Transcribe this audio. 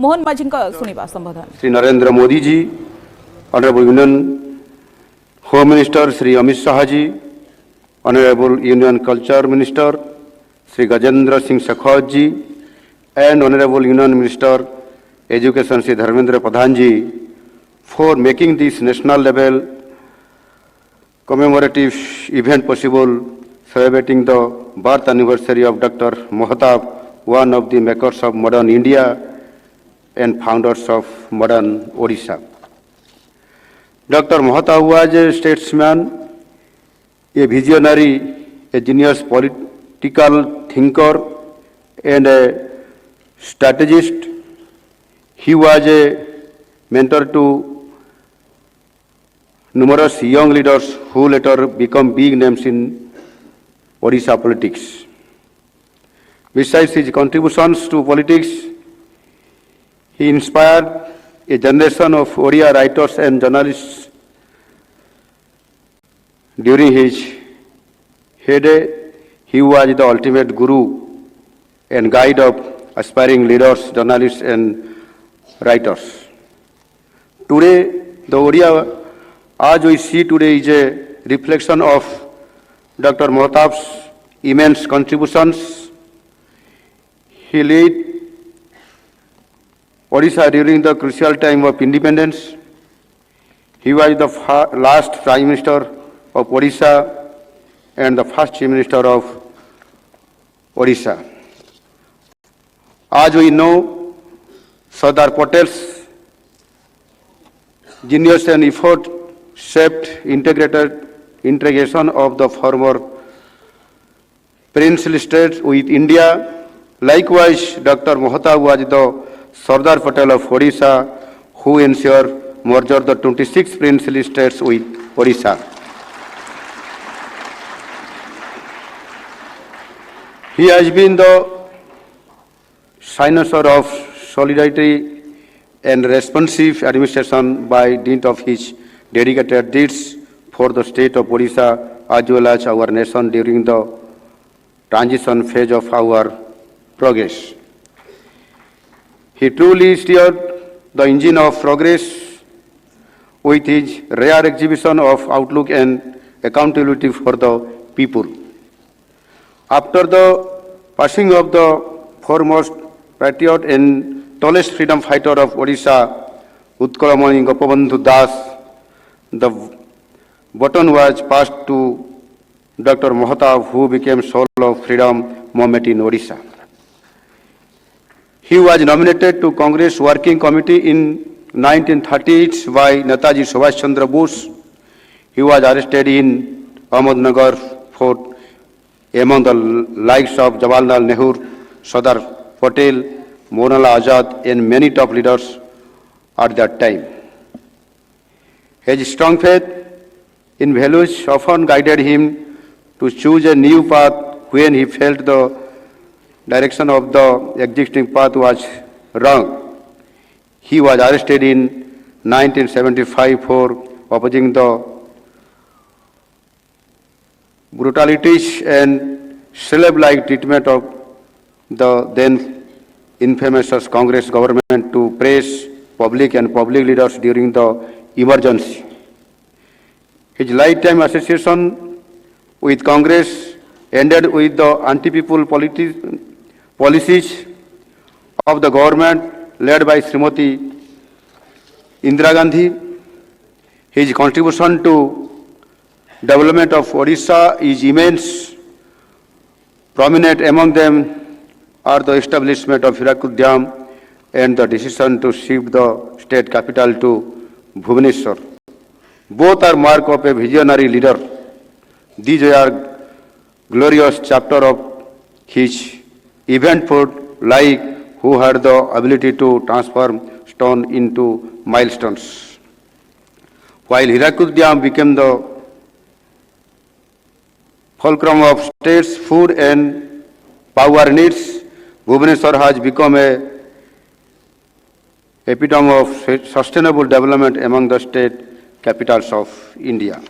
मोहन माझी सुनिबा संबोधन। Shri Narendra Modi ji, honourable union home minister Shri Amit Shah ji, honourable union culture minister Shri Gajendra Singh Shekhawat ji, and Honorable Union Minister Education Sri Dharmendra Pradhan ji for making this national level commemorative event possible, celebrating the birth anniversary of Dr. Mahatab, one of the makers of modern India and founders of modern Odisha. Dr. Mahatab was a statesman, a visionary, a genius political thinker, and a strategist. He was a mentor to numerous young leaders who later become big names in Odisha politics. Besides his contributions to politics, he inspired a generation of Odia writers and journalists. During his heyday, he was the ultimate guru and guide of aspiring leaders, journalists, and writers. Today, the Odia, as we see today, is a reflection of Dr. Mahatab's immense contributions. He led Odisha during the crucial time of independence. He was the last Prime Minister of Odisha and the first Chief Minister of Odisha. As we know, Sardar Patel's genius and effort shaped integrated integration of the former princely states with India. Likewise, Dr. Mahatab was the Sardar Patel of Odisha, who ensured merger the 26 princely states with Odisha. He has been the cynosure of solidarity and responsive administration by dint of his dedicated deeds for the state of Odisha as well as our nation during the transition phase of our progress. He truly steered the engine of progress with his rare exhibition of outlook and accountability for the people. After the passing of the foremost patriot and tallest freedom fighter of Odisha, Utkalamani Gopabandhu Das, the baton was passed to Dr. Mahatab, who became soul of freedom movement in Odisha. He was nominated to Congress Working Committee in 1938 by Netaji Subhash Chandra Bose. He was arrested in Ahmednagar Fort among the likes of Jawaharlal Nehru, Sardar Patel, Maulana Azad, and many top leaders at that time. His strong faith in values often guided him to choose a new path when he felt the direction of the existing path was wrong. He was arrested in 1975 for opposing the brutalities and slave-like treatment of the then infamous Congress government to praise public and public leaders during the emergency. His lifetime association with Congress ended with the anti-people policies of the government led by Srimati Indira Gandhi. His contribution to development of Odisha is immense. Prominent among them are the establishment of Hirakud Dam and the decision to shift the state capital to Bhubaneswar. Both are mark of a visionary leader. These are glorious chapter of his eventful life, who had the ability to transform stone into milestones. While Hirakud Dam became the fulcrum of state's food and power needs, Bhubaneswar has become a epitome of sustainable development among the state capitals of India.